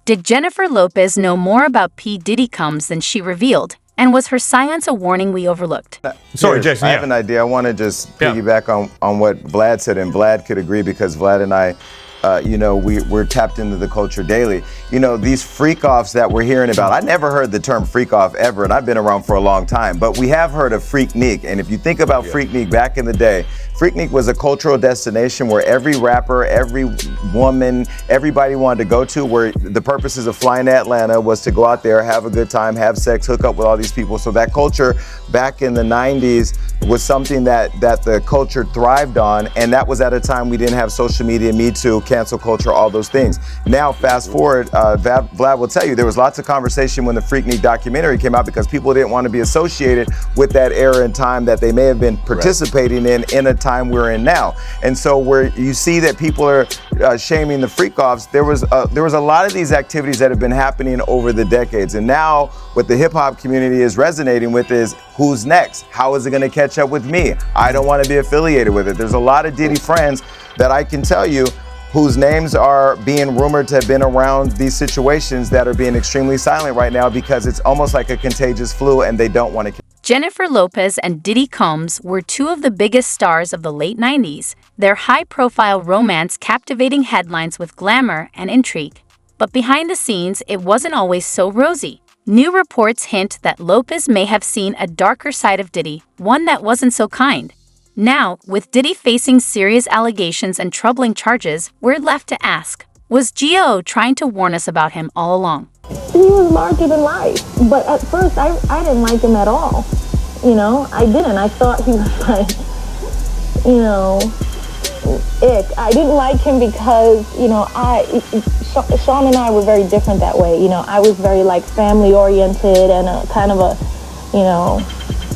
Did Jennifer Lopez know more about P. Diddy Combs than she revealed? And was her silence a warning we overlooked? Sorry, Jason. I have an idea. I want to just piggyback on what Vlad said, and Vlad could agree because Vlad and I, we're tapped into the culture daily. You know, these freak-offs that we're hearing about, I never heard the term freak-off ever, and I've been around for a long time, but we have heard of Freaknik. And if you think about Freaknik back in the day, Freaknik was a cultural destination where every rapper, every woman, everybody wanted to go to, where the purposes of flying to Atlanta was to go out there, have a good time, have sex, hook up with all these people. So that culture back in the 90s was something that the culture thrived on, and that was at a time we didn't have social media, Me Too, cancel culture, all those things. Now, fast forward, Vlad will tell you, there was lots of conversation when the Freaknik documentary came out because people didn't want to be associated with that era and time that they may have been participating in a time we're in now. And so where you see that people are shaming the freak-offs, there was a lot of these activities that have been happening over the decades. And now what the hip-hop community is resonating with is, who's next? How is it going to catch up with me? I don't want to be affiliated with it. There's a lot of Diddy friends that I can tell you whose names are being rumored to have been around these situations that are being extremely silent right now because it's almost like a contagious flu and they don't want to. Jennifer Lopez and Diddy Combs were two of the biggest stars of the late 90s, their high-profile romance captivating headlines with glamour and intrigue. But behind the scenes, it wasn't always so rosy. New reports hint that Lopez may have seen a darker side of Diddy, one that wasn't so kind. Now, with Diddy facing serious allegations and troubling charges, we're left to ask, was G.O. trying to warn us about him all along? He was larger than life, but at first I didn't like him at all. You know, I didn't. I thought he was like, ick. I didn't like him because, Sean and I were very different that way. You know, I was very like family oriented and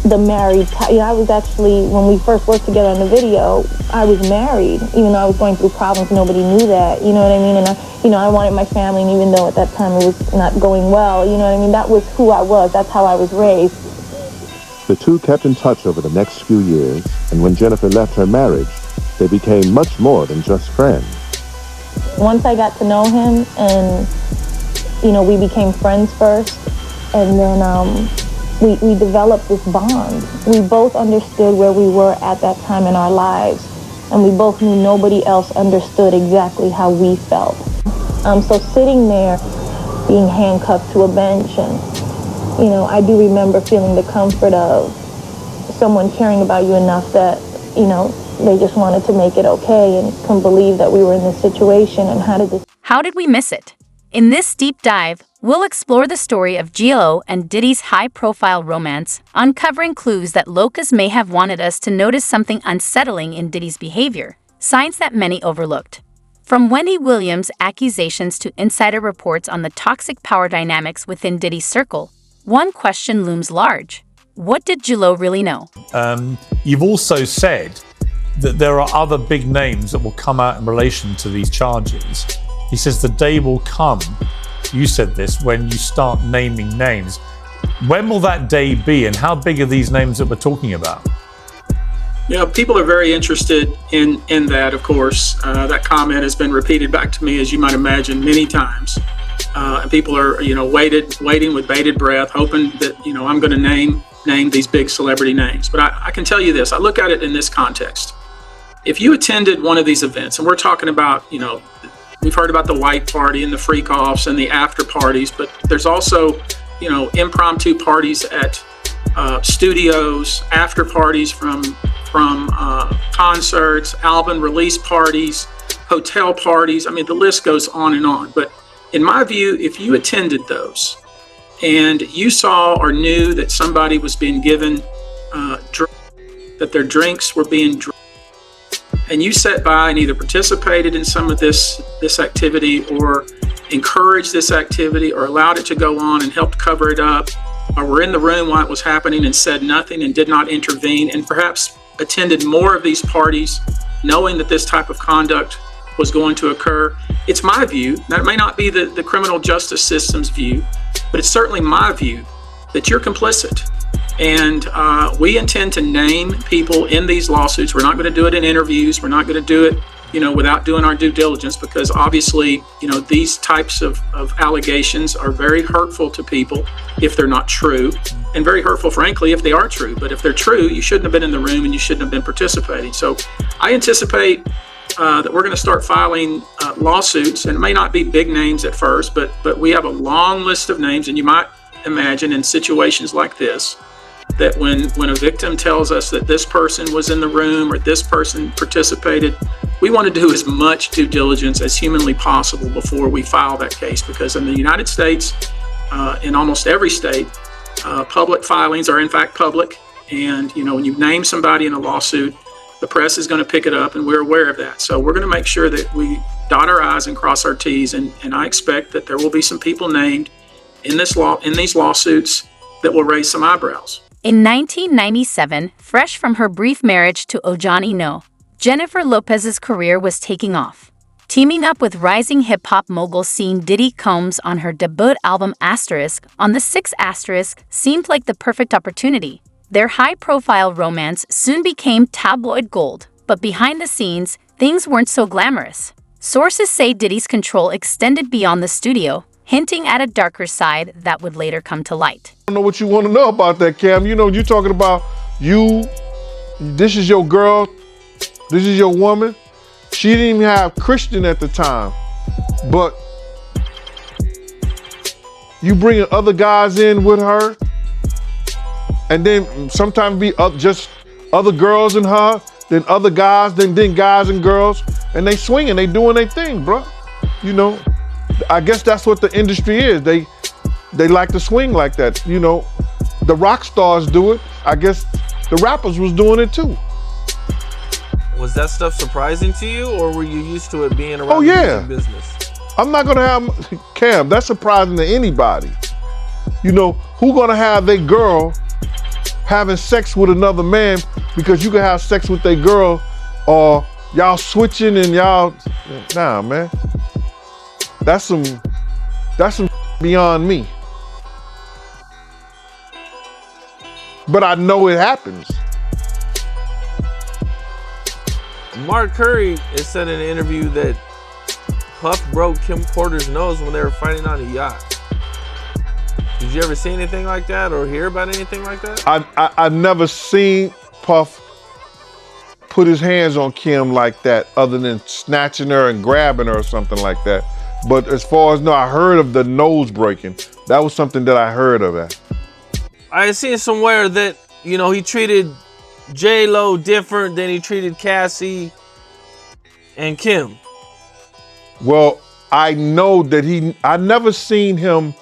the married type. I was actually, when we first worked together on the video, I was married, even though I was going through problems, nobody knew that, you know what I mean? And I wanted my family, and even though at that time it was not going well, you know what I mean? That was who I was, that's how I was raised. The two kept in touch over the next few years, and when Jennifer left her marriage, they became much more than just friends. Once I got to know him, and, we became friends first, and then, we developed this bond. We both understood where we were at that time in our lives, and we both knew nobody else understood exactly how we felt. So sitting there, being handcuffed to a bench, and, I do remember feeling the comfort of someone caring about you enough that, they just wanted to make it okay and couldn't believe that we were in this situation. And how did we miss it? In this deep dive, we'll explore the story of G.O. and Diddy's high-profile romance, uncovering clues that Lopez may have wanted us to notice something unsettling in Diddy's behavior, signs that many overlooked. From Wendy Williams' accusations to insider reports on the toxic power dynamics within Diddy's circle, one question looms large. What did G.O. really know? You've also said that there are other big names that will come out in relation to these charges. He says the day will come, you said this, when you start naming names. When will that day be, and how big are these names that we're talking about? People are very interested in that, of course. That comment has been repeated back to me, as you might imagine, many times. And people are, waiting with bated breath, hoping that, I'm going to name these big celebrity names. But I can tell you this, I look at it in this context. If you attended one of these events, and we're talking about, we've heard about the white party and the freak-offs and the after parties, but there's also, impromptu parties at studios, after parties from concerts, album release parties, hotel parties. I mean, the list goes on and on. But in my view, if you attended those and you saw or knew that somebody was being given that their drinks were being drunk, and you sat by and either participated in some of this activity or encouraged this activity or allowed it to go on and helped cover it up, or were in the room while it was happening and said nothing and did not intervene, and perhaps attended more of these parties knowing that this type of conduct was going to occur, it's my view, that may not be the criminal justice system's view, but it's certainly my view that you're complicit. And we intend to name people in these lawsuits. We're not going to do it in interviews. We're not going to do it without doing our due diligence, because obviously, these types of allegations are very hurtful to people if they're not true, and very hurtful, frankly, if they are true. But if they're true, you shouldn't have been in the room and you shouldn't have been participating. So I anticipate that we're going to start filing lawsuits, and it may not be big names at first, but we have a long list of names. And you might imagine in situations like this, that when a victim tells us that this person was in the room or this person participated, we want to do as much due diligence as humanly possible before we file that case, because in the United States, in almost every state, public filings are in fact public. And when you name somebody in a lawsuit, the press is going to pick it up, and we're aware of that. So we're going to make sure that we dot our I's and cross our T's, and I expect that there will be some people named in these lawsuits that will raise some eyebrows. In 1997, fresh from her brief marriage to Ojani No, Jennifer Lopez's career was taking off. Teaming up with rising hip-hop mogul scene Diddy Combs on her debut album Asterisk on the 6 Asterisk seemed like the perfect opportunity. Their high-profile romance soon became tabloid gold, but behind the scenes, things weren't so glamorous. Sources say Diddy's control extended beyond the studio, hinting at a darker side that would later come to light. I don't know what you want to know about that, Cam. You're talking about this is your girl, this is your woman. She didn't even have Christian at the time, but you bringing other guys in with her, and then sometimes be just other girls and her, then other guys, then guys and girls, and they swinging, they doing their thing, bro. I guess that's what the industry is. They like to swing like that. The rock stars do it. I guess the rappers was doing it too. Was that stuff surprising to you, or were you used to it being around the music business? I'm not gonna have Cam. That's surprising to anybody. Who gonna have their girl having sex with another man because you can have sex with their girl, or y'all switching and y'all? Nah, man. That's some beyond me. But I know it happens. Mark Curry has said in an interview that Puff broke Kim Porter's nose when they were fighting on a yacht. Did you ever see anything like that or hear about anything like that? I've never seen Puff put his hands on Kim like that, other than snatching her and grabbing her or something like that. But as far as I heard of the nose breaking. That was something that I heard of that. I seen somewhere that, he treated J-Lo different than he treated Cassie and Kim. Well, I know that I never seen him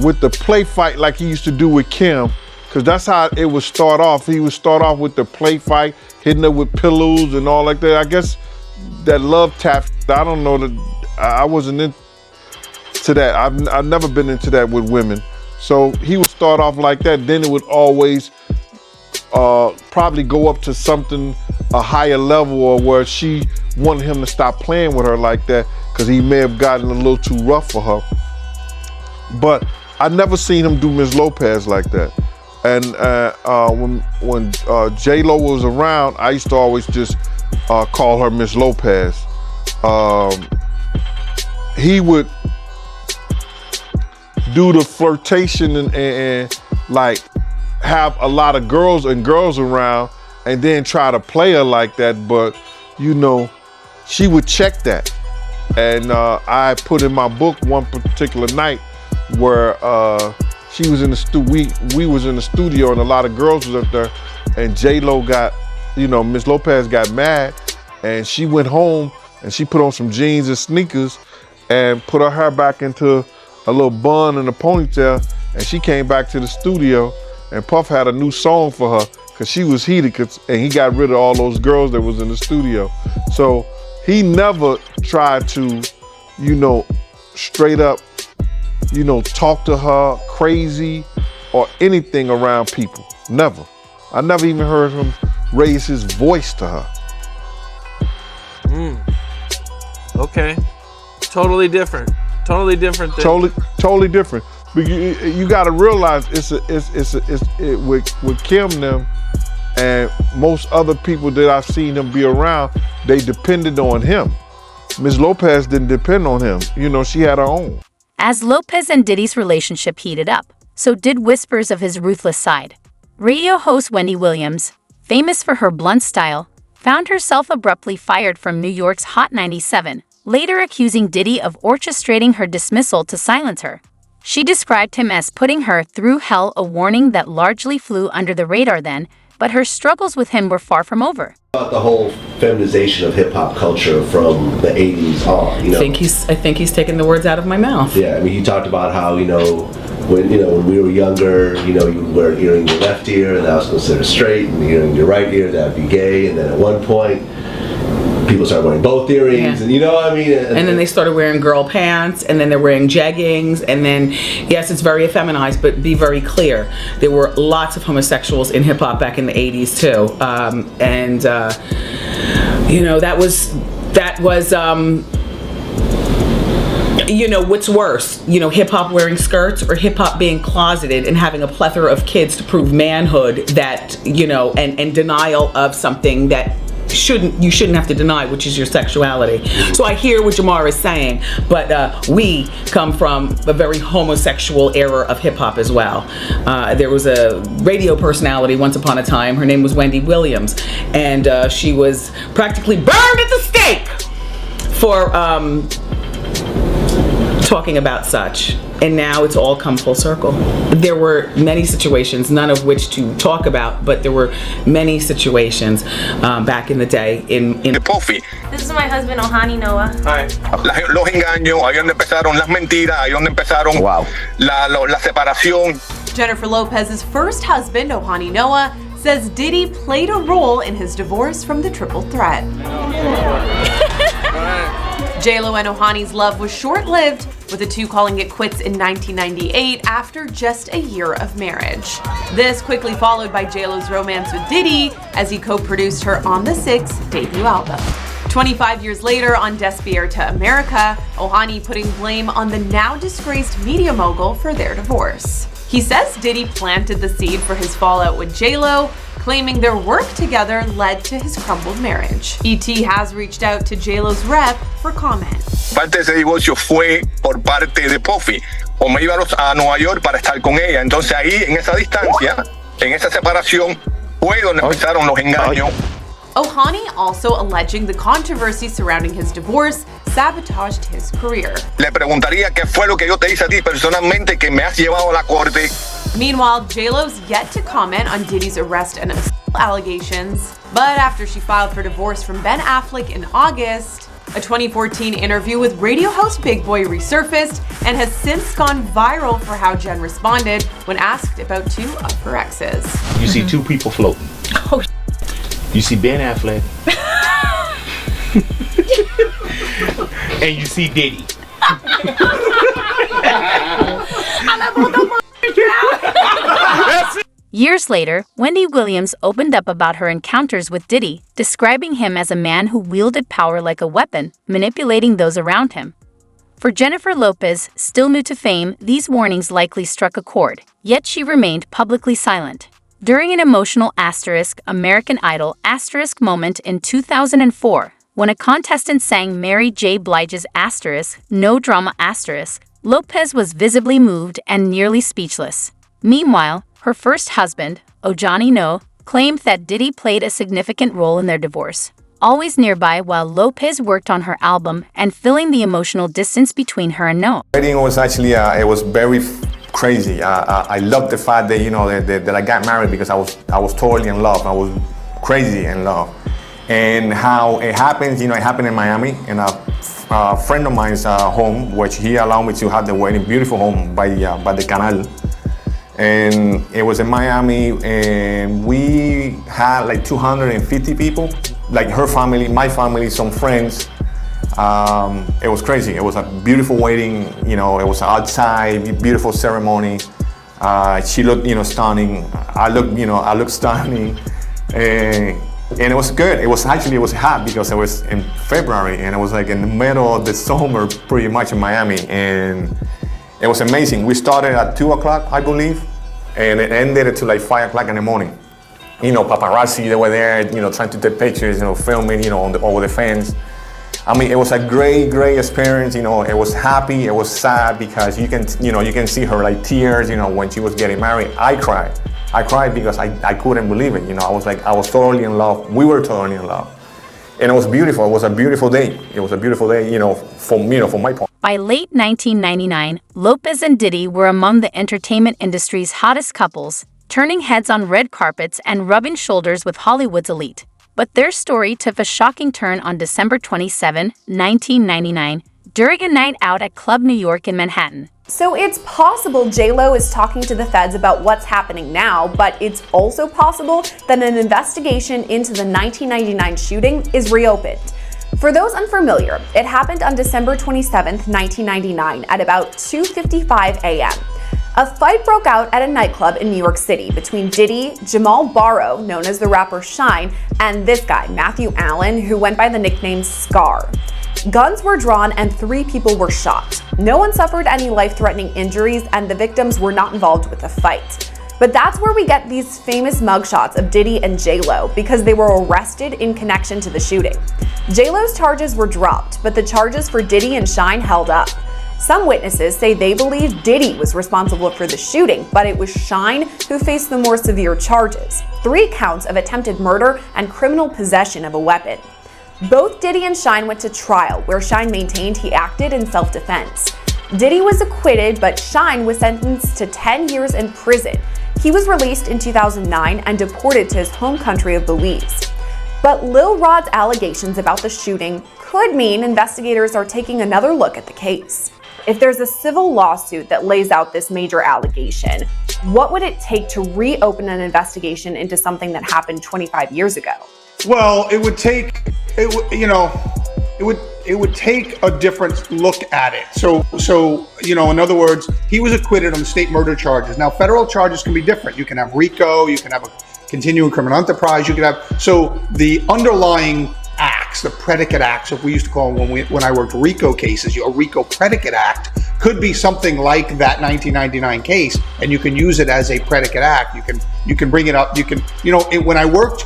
with the play fight like he used to do with Kim, because that's how it would start off. He would start off with the play fight, hitting her with pillows and all like that. I guess that love tap, I don't know, that I wasn't into that. I've never been into that with women. So he would start off like that, then it would always probably go up to something, a higher level, or where she wanted him to stop playing with her like that because he may have gotten a little too rough for her. But I never seen him do Miss Lopez like that. And when J-Lo was around, I used to always just call her Miss Lopez. He would do the flirtation and like have a lot of girls around and then try to play her like that, but she would check that. And I put in my book one particular night where she was in the we was in the studio and a lot of girls was up there, and J-Lo got, Miss Lopez got mad, and she went home and she put on some jeans and sneakers and put her hair back into a little bun and a ponytail, and she came back to the studio, and Puff had a new song for her because she was heated, and he got rid of all those girls that was in the studio. So he never tried to, straight up, talk to her crazy or anything around people. Never. I never even heard him raise his voice to her. Okay. Totally different. Totally different. Totally different. But you got to realize with Kim them, And most other people that I've seen him be around, they depended on him. Ms. Lopez didn't depend on him. You know, she had her own. As Lopez and Diddy's relationship heated up, so did whispers of his ruthless side. Radio host Wendy Williams, famous for her blunt style, found herself abruptly fired from New York's Hot 97, later accusing Diddy of orchestrating her dismissal to silence her. She described him as putting her through hell, a warning that largely flew under the radar then, but her struggles with him were far from over. About the whole feminization of hip-hop culture from the 80s on, you know? I think he's taken the words out of my mouth. Yeah, I mean, you talked about how, when we were younger, you wear earring in your left ear, and that was considered straight, and earring in your right ear, that would be gay, and then at one point, people started wearing both earrings, and you know what I mean? And then they started wearing girl pants, and then they're wearing jeggings, and then, yes, it's very effeminized, but be very clear, there were lots of homosexuals in hip-hop back in the 80s, too. That was what's worse, hip-hop wearing skirts or hip-hop being closeted and having a plethora of kids to prove manhood that, and denial of something that you shouldn't have to deny, which is your sexuality. So I hear what Jamar is saying, but we come from a very homosexual era of hip-hop as well. There was a radio personality once upon a time, her name was Wendy Williams, and she was practically burned at the stake for talking about such. And now it's all come full circle. There were many situations, none of which to talk about, but there were many situations back in the day in Puffy. This is my husband, Ohani Noah. Hi. Los engaños, ahí donde empezaron las mentiras, ahí donde empezaron la separación. Jennifer Lopez's first husband, Ohani Noah, says Diddy played a role in his divorce from the triple threat. J-Lo and Ohani's love was short-lived, with the two calling it quits in 1998 after just a year of marriage. This quickly followed by J-Lo's romance with Diddy as he co-produced her On the Six debut album. 25 years later on Despierta America, Ohani putting blame on the now disgraced media mogul for their divorce. He says Diddy planted the seed for his fallout with J-Lo, claiming their work together led to his crumbled marriage. E.T. has reached out to J-Lo's rep for comment. Parte de ese divorcio fue por parte de Puffy. O me iba a Nueva York para estar con ella. Entonces ahí, en esa distancia, en esa separación, fue donde empezaron los engaños. Ohani also alleging the controversy surrounding his divorce sabotaged his career. Le preguntaría qué fue lo que yo te hice a ti personalmente que me has llevado a la corte. Meanwhile, J-Lo's yet to comment on Diddy's arrest and assault allegations, but after she filed for divorce from Ben Affleck in August, a 2014 interview with radio host Big Boy resurfaced and has since gone viral for how Jen responded when asked about two of her exes. You see two people floating. Oh, you see Ben Affleck and you see Diddy. Years later, Wendy Williams opened up about her encounters with Diddy, describing him as a man who wielded power like a weapon, manipulating those around him. For Jennifer Lopez, still new to fame, these warnings likely struck a chord, yet she remained publicly silent. During an emotional American Idol moment in 2004, when a contestant sang Mary J. Blige's No Drama Lopez was visibly moved and nearly speechless. Meanwhile, her first husband, Ohani Noah, claimed that Diddy played a significant role in their divorce, always nearby while Lopez worked on her album and filling the emotional distance between her and Noah. Wedding was actually, it was very crazy. I loved the fact that, that I got married because I was totally in love. I was crazy in love. And how it happens, it happened in Miami, in a friend of mine's home, which he allowed me to have the wedding, beautiful home by the canal. And it was in Miami, and we had like 250 people, like her family, my family, some friends. It was crazy. It was a beautiful wedding, it was outside, beautiful ceremony. She looked, stunning. I looked stunning. And it was good. It was hot because it was in February, and it was like in the middle of the summer, pretty much in Miami. And it was amazing. We started at 2 o'clock, I believe, and it ended until like 5 o'clock in the morning. paparazzi that were there, trying to take pictures, filming, over the fence. I mean, it was a great, great experience. It was happy, it was sad because you can see her like tears, when she was getting married. I cried because I couldn't believe it. I was totally in love. We were totally in love. And it was beautiful. It was a beautiful day. It was a beautiful day, from my point. By late 1999, Lopez and Diddy were among the entertainment industry's hottest couples, turning heads on red carpets and rubbing shoulders with Hollywood's elite. But their story took a shocking turn on December 27, 1999, during a night out at Club New York in Manhattan. So it's possible J-Lo is talking to the feds about what's happening now, but it's also possible that an investigation into the 1999 shooting is reopened. For those unfamiliar, it happened on December 27, 1999 at about 2:55 a.m. A fight broke out at a nightclub in New York City between Diddy, Jamal Barrow, known as the rapper Shine, and this guy, Matthew Allen, who went by the nickname Scar. Guns were drawn and 3 people were shot. No one suffered any life-threatening injuries and the victims were not involved with the fight. But that's where we get these famous mugshots of Diddy and J-Lo because they were arrested in connection to the shooting. J-Lo's charges were dropped, but the charges for Diddy and Shine held up. Some witnesses say they believe Diddy was responsible for the shooting, but it was Shine who faced the more severe charges, 3 counts of attempted murder and criminal possession of a weapon. Both Diddy and Shine went to trial, where Shine maintained he acted in self-defense. Diddy was acquitted, but Shine was sentenced to 10 years in prison. He was released in 2009 and deported to his home country of Belize. But Lil Rod's allegations about the shooting could mean investigators are taking another look at the case. If there's a civil lawsuit that lays out this major allegation, what would it take to reopen an investigation into something that happened 25 years ago? Well, it would take a different look at it. So in other words, he was acquitted on the state murder charges. Now, federal charges can be different. You can have RICO, you can have a continuing criminal enterprise, you can have, so the underlying acts, the predicate acts, if we used to call them when I worked RICO cases, a RICO predicate act could be something like that 1999 case, and you can use it as a predicate act. You can bring it up. When I worked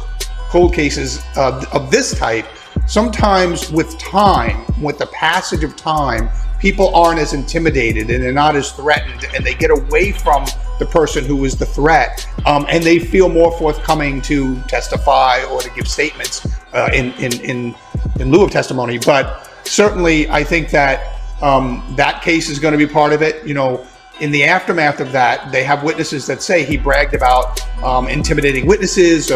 cold cases of this type, sometimes with the passage of time, people aren't as intimidated and they're not as threatened, and they get away from the person who is the threat, and they feel more forthcoming to testify or to give statements in lieu of testimony. But certainly, I think that that case is going to be part of it. In the aftermath of that, they have witnesses that say he bragged about intimidating witnesses,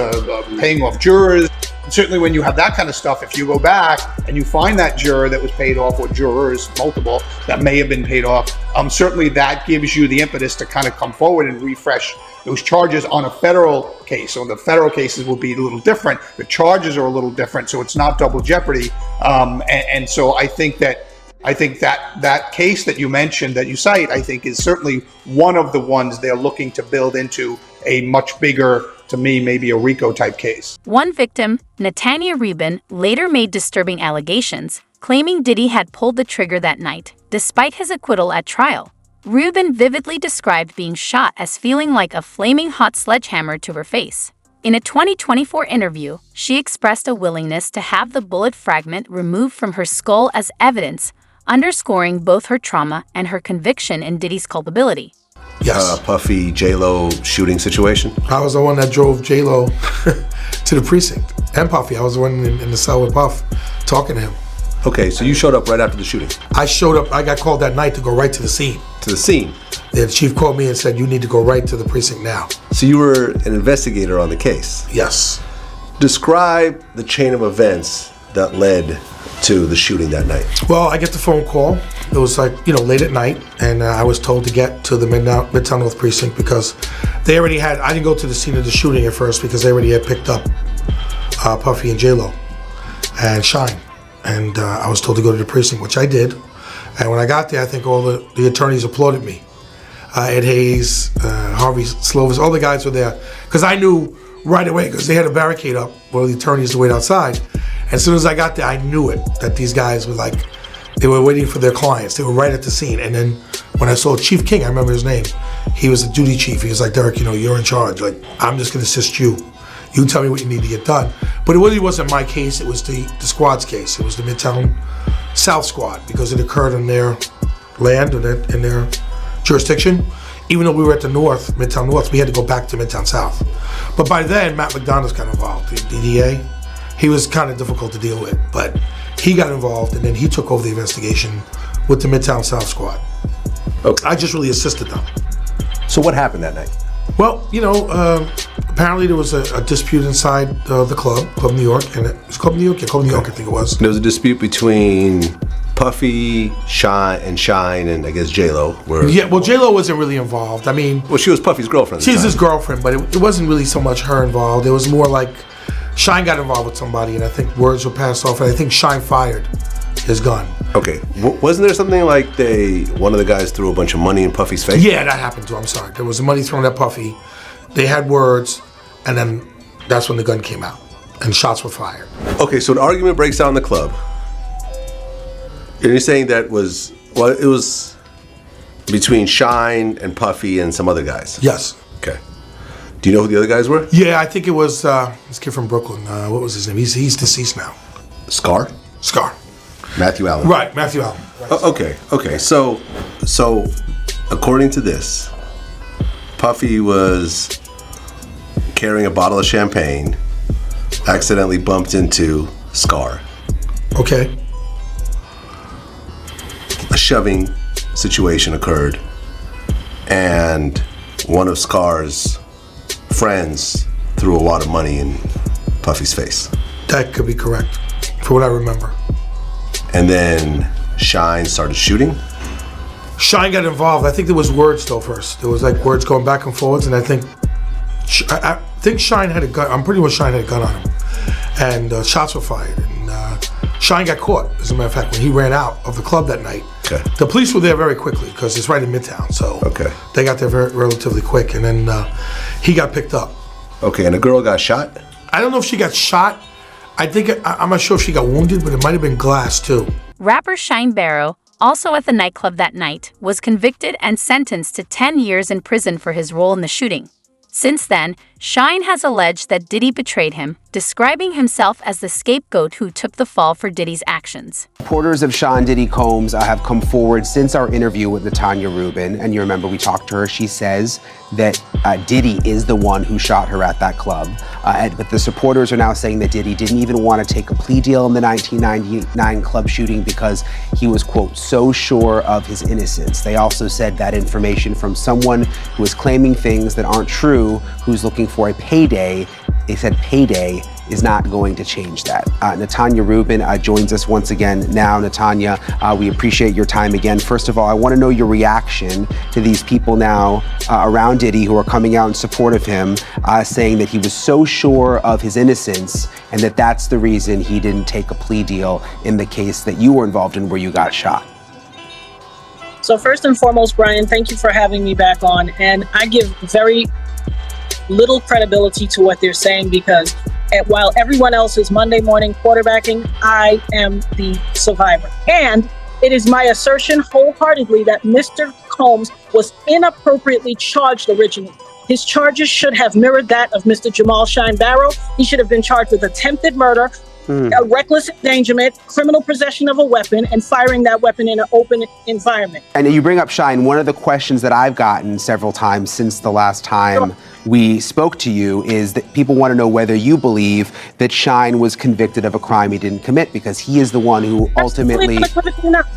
paying off jurors. Certainly when you have that kind of stuff, if you go back and you find that juror that was paid off, or jurors, multiple, that may have been paid off, certainly that gives you the impetus to kind of come forward and refresh those charges on a federal case. So the federal cases will be a little different. The charges are a little different, so it's not double jeopardy. And so I think that case that you mentioned, that you cite, I think is certainly one of the ones they're looking to build into a much bigger, to me, maybe a RICO type case. One victim, Natania Rubin, later made disturbing allegations, claiming Diddy had pulled the trigger that night, despite his acquittal at trial. Rubin vividly described being shot as feeling like a flaming hot sledgehammer to her face. In a 2024 interview, she expressed a willingness to have the bullet fragment removed from her skull as evidence, underscoring both her trauma and her conviction in Diddy's culpability. Yes. Puffy, J-Lo shooting situation? I was the one that drove J-Lo to the precinct. And Puffy, I was the one in the cell with Puff, talking to him. Okay, so you showed up right after the shooting? I showed up, I got called that night to go right to the scene. To the scene? The chief called me and said, you need to go right to the precinct now. So you were an investigator on the case? Yes. Describe the chain of events that led to the shooting that night. Well, I get the phone call. It was late at night, and I was told to get to the Midtown North precinct because they already had, I didn't go to the scene of the shooting at first because they already had picked up Puffy and J-Lo and Shine. And I was told to go to the precinct, which I did. And when I got there, I think all the attorneys applauded me. Ed Hayes, Harvey Slovis, all the guys were there. Because I knew right away, because they had a barricade up where the attorneys wait outside. As soon as I got there, I knew it, that these guys were they were waiting for their clients. They were right at the scene. And then when I saw Chief King, I remember his name, he was the duty chief. He was like, Derek, you're in charge. I'm just gonna assist you. You tell me what you need to get done. But it really wasn't my case. It was the squad's case. It was the Midtown South squad because it occurred in their land and in their jurisdiction. Even though we were at the North, Midtown North, we had to go back to Midtown South. But by then, Matt McDonough's got involved, the DDA. He was kind of difficult to deal with, but he got involved and then he took over the investigation with the Midtown South squad. Okay. I just really assisted them. So what happened that night? Well, apparently there was a dispute inside the Club New York, and it was Club New York? Yeah, Club New York, I think it was. There was a dispute between Puffy, Shine, and I guess J-Lo. Yeah, well, J-Lo wasn't really involved. I mean... Well, she was Puffy's girlfriend. She was his girlfriend, but it wasn't really so much her involved. It was more like Shine got involved with somebody, and I think words were passed off, and I think Shine fired his gun. Okay. Wasn't there something like one of the guys threw a bunch of money in Puffy's face? Yeah, that happened too. I'm sorry. There was money thrown at Puffy. They had words, and then that's when the gun came out, and shots were fired. Okay, so an argument breaks out in the club. And you're saying it was between Shine and Puffy and some other guys? Yes. Okay. Do you know who the other guys were? Yeah, I think it was this kid from Brooklyn. What was his name? He's deceased now. Scar? Scar. Matthew Allen. Right, Matthew Allen. Okay. So according to this, Puffy was carrying a bottle of champagne, accidentally bumped into Scar. Okay. A shoving situation occurred, and one of Scar's friends threw a wad of money in Puffy's face. That could be correct, for what I remember. And then Shine started shooting? Shine got involved. I think there was words though first. There was like words going back and forwards, and I think Shine had a gun. I'm pretty much Shine had a gun on him, and shots were fired. And Shine got caught. As a matter of fact, when he ran out of the club that night, the police were there very quickly because it's right in Midtown. So they got there relatively quick, and then he got picked up. Okay, and a girl got shot? I don't know if she got shot. I'm not sure if she got wounded, but it might have been glass too. Rapper Shine Barrow, also at the nightclub that night, was convicted and sentenced to 10 years in prison for his role in the shooting. Since then, Shine has alleged that Diddy betrayed him, describing himself as the scapegoat who took the fall for Diddy's actions. Supporters of Sean Diddy Combs have come forward since our interview with Natanya Rubin, and you remember we talked to her. She says that Diddy is the one who shot her at that club, but the supporters are now saying that Diddy didn't even want to take a plea deal in the 1999 club shooting because he was, quote, so sure of his innocence. They also said that information from someone who is claiming things that aren't true, who's looking for a payday. They said payday is not going to change that. Natanya Rubin joins us once again now. Natanya, we appreciate your time again. First of all, I want to know your reaction to these people now around Diddy who are coming out in support of him, saying that he was so sure of his innocence and that that's the reason he didn't take a plea deal in the case that you were involved in where you got shot. So first and foremost, Brian, thank you for having me back on. And I give very little credibility to what they're saying because while everyone else is Monday morning quarterbacking, I am the survivor. And it is my assertion wholeheartedly that Mr. Combs was inappropriately charged originally. His charges should have mirrored that of Mr. Jamal Shine Barrow. He should have been charged with attempted murder, a reckless endangerment, criminal possession of a weapon, and firing that weapon in an open environment. And you bring up Shine. One of the questions that I've gotten several times since the last time we spoke to you is that people want to know whether you believe that Shine was convicted of a crime he didn't commit because he is the one who ultimately... Absolutely not.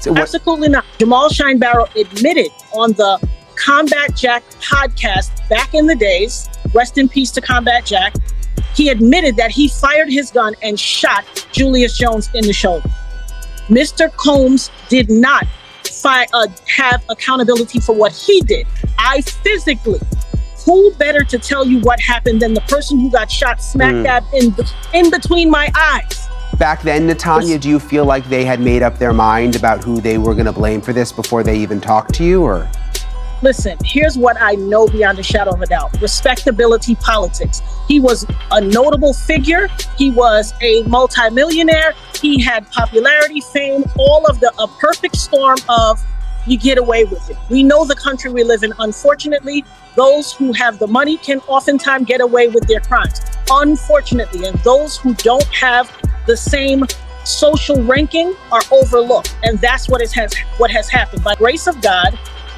Absolutely not. Jamal Shine Barrow admitted on the Combat Jack podcast back in the days, rest in peace to Combat Jack, he admitted that he fired his gun and shot Julius Jones in the shoulder. Mr. Combs did not have accountability for what he did. I physically, who better to tell you what happened than the person who got shot smack dab in between my eyes? Back then, Natanya, do you feel like they had made up their mind about who they were going to blame for this before they even talked to you, or? Listen, here's what I know beyond a shadow of a doubt. Respectability politics. He was a notable figure. He was a multimillionaire. He had popularity, fame, all of a perfect storm of you get away with it. We know the country we live in. Unfortunately, those who have the money can oftentimes get away with their crimes. Unfortunately, and those who don't have the same social ranking are overlooked. And that's what has happened. By the grace of God,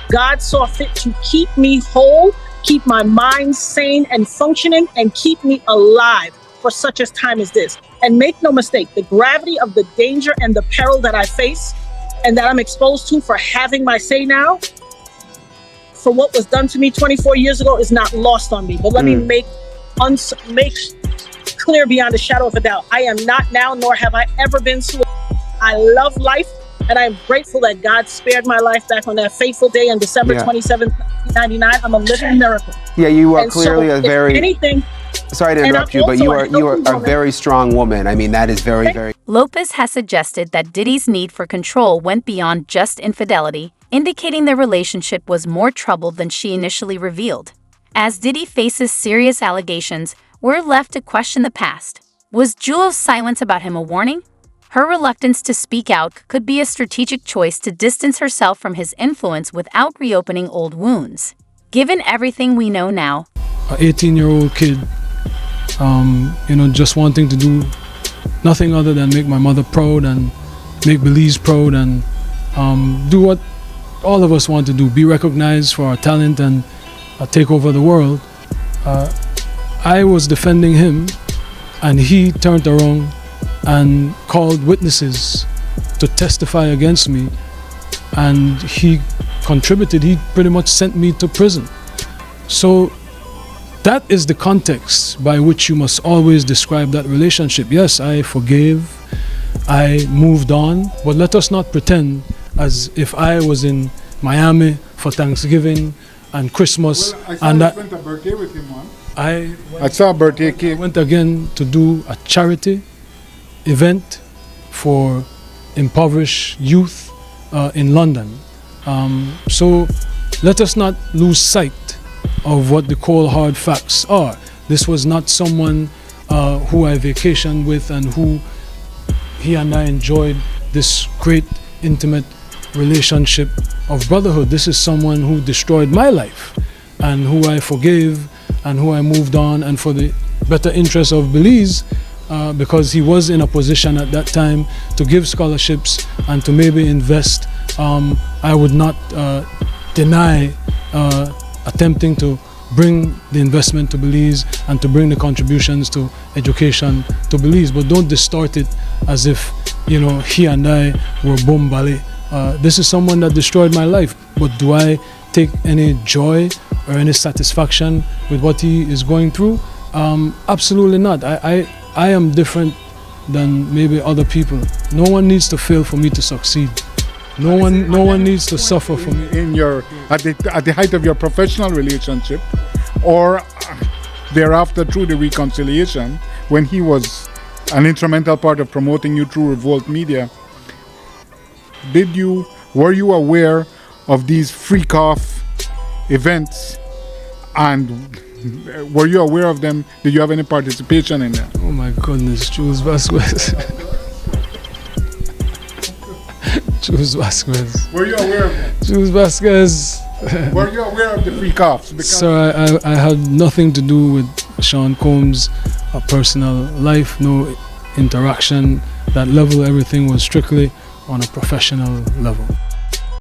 God saw fit to keep me whole, keep my mind sane and functioning, and keep me alive for such a time as this. And make no mistake, the gravity of the danger and the peril that I face and that I'm exposed to for having my say now, for what was done to me 24 years ago, is not lost on me. But let me make clear beyond a shadow of a doubt, I am not now, nor have I ever been suicidal. I love life, and I am grateful that God spared my life back on that fateful day on December 27th, 1999. I'm a living miracle. Yeah, you are And clearly so, a very... If anything, Sorry to and interrupt I'm you, but also you a are healthy a woman. very strong woman. I mean, that is very... Lopez has suggested that Diddy's need for control went beyond just infidelity, indicating their relationship was more troubled than she initially revealed. As Diddy faces serious allegations, we're left to question the past. Was Julo's silence about him a warning? Her reluctance to speak out could be a strategic choice to distance herself from his influence without reopening old wounds. Given everything we know now, an 18-year-old kid, just wanting to do nothing other than make my mother proud and make Belize proud and do what all of us want to do, be recognized for our talent and take over the world. I was defending him, and he turned around and called witnesses to testify against me, and he contributed. He pretty much sent me to prison. So that is the context by which you must always describe that relationship. Yes, I forgave, I moved on, but let us not pretend as if I was in Miami for Thanksgiving and Christmas. Well, I and saw that you went to a birthday with him, man. I saw a birthday cake. Went again to do a charity event for impoverished youth in London. So let us not lose sight of what the cold hard facts are. This was not someone who I vacationed with and who he and I enjoyed this great intimate relationship of brotherhood. This is someone who destroyed my life and who I forgave and who I moved on, and for the better interest of Belize, because he was in a position at that time to give scholarships and to maybe invest. I would not deny attempting to bring the investment to Belize and to bring the contributions to education to Belize, but don't distort it as if he and I were bombali. This is someone that destroyed my life, but do I take any joy or any satisfaction with what he is going through? Absolutely not. I am different than maybe other people. No one needs to fail for me to succeed. No one needs to suffer for me. At the height of your professional relationship, or thereafter through the reconciliation, when he was an instrumental part of promoting you through Revolt Media, were you aware of these freak-off events, and were you aware of them? Did you have any participation in them? Oh my goodness, Jules Vasquez. Jules Vasquez. Were you aware of them? Jules Vasquez. Were you aware of the freak-offs? Sir, I had nothing to do with Sean Combs' personal life, no interaction. That level, everything was strictly on a professional level.